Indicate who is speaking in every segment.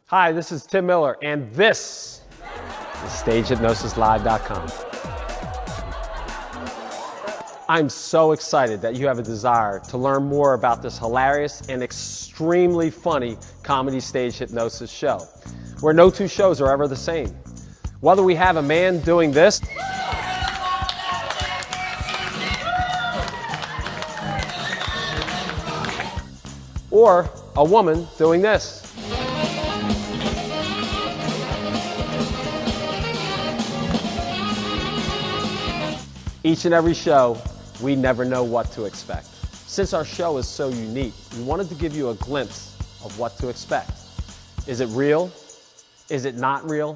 Speaker 1: Hi, this is Tim Miller, and this is StageHypnosisLive.com. I'm so excited that you have a desire to learn more about this hilarious and extremely funny comedy stage hypnosis show, where no two shows are ever the same. Whether we have a man doing this, or a woman doing this. Each and every show, we never know what to expect. Since our show is so unique, we wanted to give you a glimpse of what to expect. Is it real? Is it not real?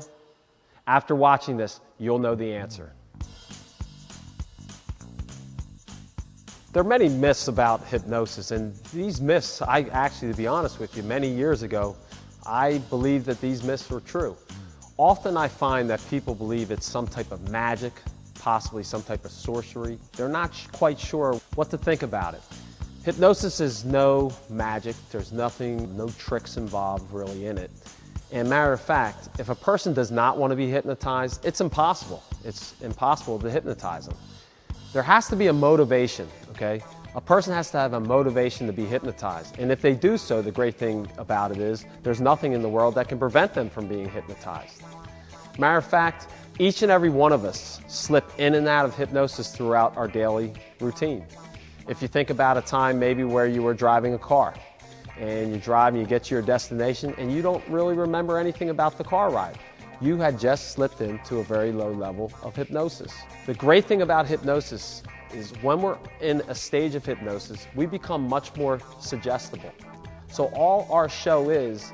Speaker 1: After watching this, you'll know the answer. There are many myths about hypnosis, and these myths, to be honest with you, many years ago, I believed that these myths were true. Often I find that people believe it's some type of magic, possibly some type of sorcery. They're not quite sure what to think about it. Hypnosis is no magic. There's nothing, no tricks involved really in it. And matter of fact, if a person does not want to be hypnotized, it's impossible. It's impossible to hypnotize them. There has to be a motivation, okay? A person has to have a motivation to be hypnotized. And if they do so, the great thing about it is there's nothing in the world that can prevent them from being hypnotized. Matter of fact, each and every one of us slip in and out of hypnosis throughout our daily routine. If you think about a time maybe where you were driving a car and you drive and you get to your destination and you don't really remember anything about the car ride. You had just slipped into a very low level of hypnosis. The great thing about hypnosis is when we're in a stage of hypnosis, we become much more suggestible. So all our show is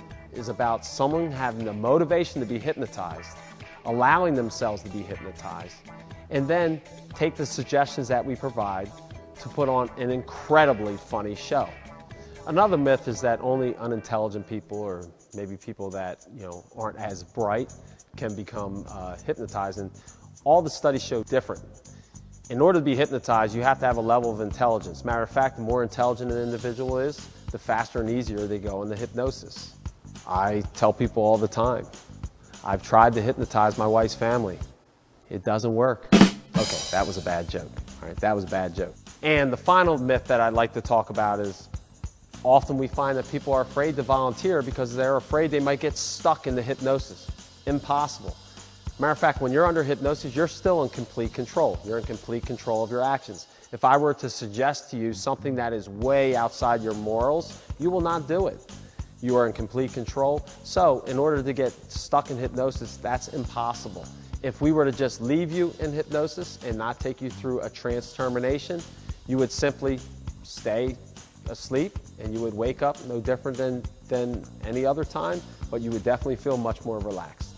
Speaker 1: about someone having the motivation to be hypnotized, allowing themselves to be hypnotized, and then take the suggestions that we provide to put on an incredibly funny show. Another myth is that only unintelligent people, or maybe people that aren't as bright, can become hypnotized, and all the studies show different. In order to be hypnotized, you have to have a level of intelligence. Matter of fact, the more intelligent an individual is, the faster and easier they go into hypnosis. I tell people all the time, I've tried to hypnotize my wife's family. It doesn't work. Okay, that was a bad joke. All right, that was a bad joke. And the final myth that I'd like to talk about is often we find that people are afraid to volunteer because they're afraid they might get stuck in the hypnosis. Impossible. Matter of fact, when you're under hypnosis, you're still in complete control. You're in complete control of your actions. If I were to suggest to you something that is way outside your morals, you will not do it. You are in complete control. So in order to get stuck in hypnosis, that's impossible. If we were to just leave you in hypnosis and not take you through a trance termination, you would simply stay asleep and you would wake up no different than any other time, but you would definitely feel much more relaxed.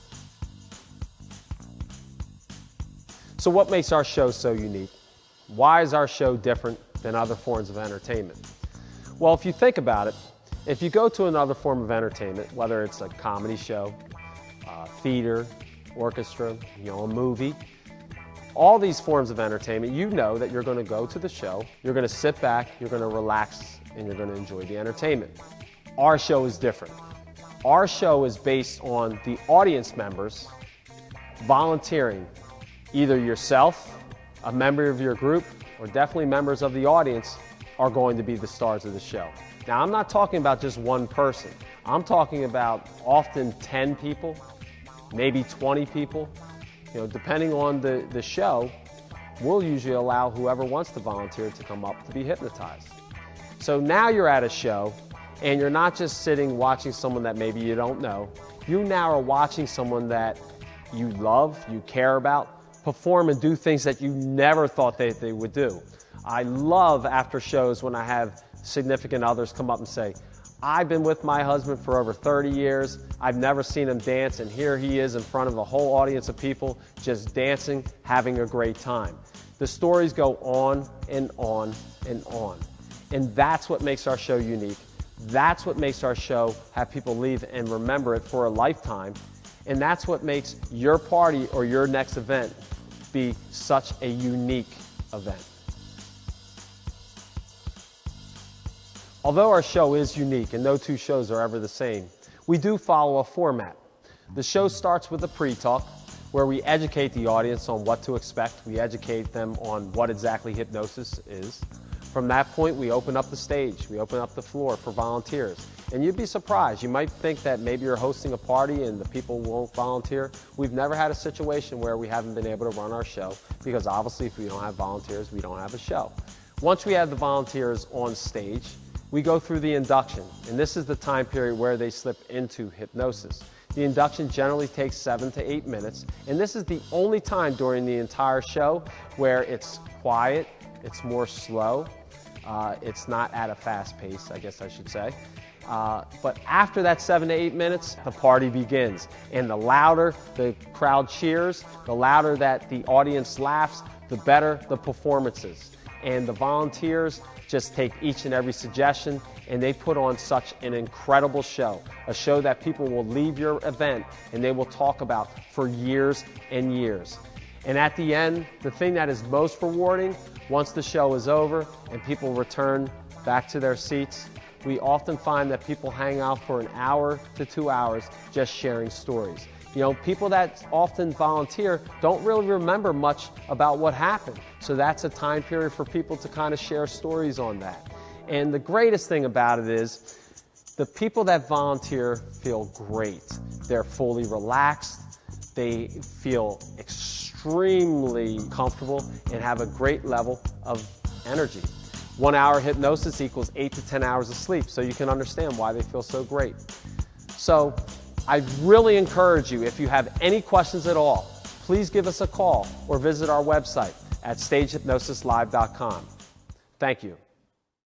Speaker 1: So what makes our show so unique? Why is our show different than other forms of entertainment? Well, if you think about it, if you go to another form of entertainment, whether it's a comedy show, theater, orchestra, a movie, all these forms of entertainment, you know that you're going to go to the show, you're going to sit back, you're going to relax, and you're going to enjoy the entertainment. Our show is different. Our show is based on the audience members volunteering, either yourself, a member of your group, or definitely members of the audience are going to be the stars of the show. Now, I'm not talking about just one person. I'm talking about often 10 people, maybe 20 people. Depending on the show, we'll usually allow whoever wants to volunteer to come up to be hypnotized. So now you're at a show, and you're not just sitting watching someone that maybe you don't know. You now are watching someone that you love, you care about, perform and do things that you never thought they would do. I love after shows when I have significant others come up and say, I've been with my husband for over 30 years. I've never seen him dance, and here he is in front of a whole audience of people just dancing, having a great time. The stories go on and on and on. And that's what makes our show unique. That's what makes our show have people leave and remember it for a lifetime. And that's what makes your party or your next event be such a unique event. Although our show is unique and no two shows are ever the same, we do follow a format. The show starts with a pre-talk where we educate the audience on what to expect. We educate them on what exactly hypnosis is. From that point, we open up the stage. We open up the floor for volunteers. And you'd be surprised. You might think that maybe you're hosting a party and the people won't volunteer. We've never had a situation where we haven't been able to run our show, because obviously if we don't have volunteers, we don't have a show. Once we have the volunteers on stage, we go through the induction. And this is the time period where they slip into hypnosis. The induction generally takes 7 to 8 minutes. And this is the only time during the entire show where it's quiet, it's more slow. It's not at a fast pace, I guess I should say. But after that 7 to 8 minutes, the party begins. And the louder the crowd cheers, the louder that the audience laughs, the better the performances. And the volunteers just take each and every suggestion, and they put on such an incredible show. A show that people will leave your event and they will talk about for years and years. And at the end, the thing that is most rewarding, once the show is over and people return back to their seats, we often find that people hang out for an hour to 2 hours just sharing stories. You know, people that often volunteer don't really remember much about what happened. So that's a time period for people to kind of share stories on that. And the greatest thing about it is the people that volunteer feel great. They're fully relaxed. They feel extremely comfortable and have a great level of energy. 1 hour hypnosis equals 8 to 10 hours of sleep, so you can understand why they feel so great. So I really encourage you, if you have any questions at all, please give us a call or visit our website at stagehypnosislive.com. Thank you.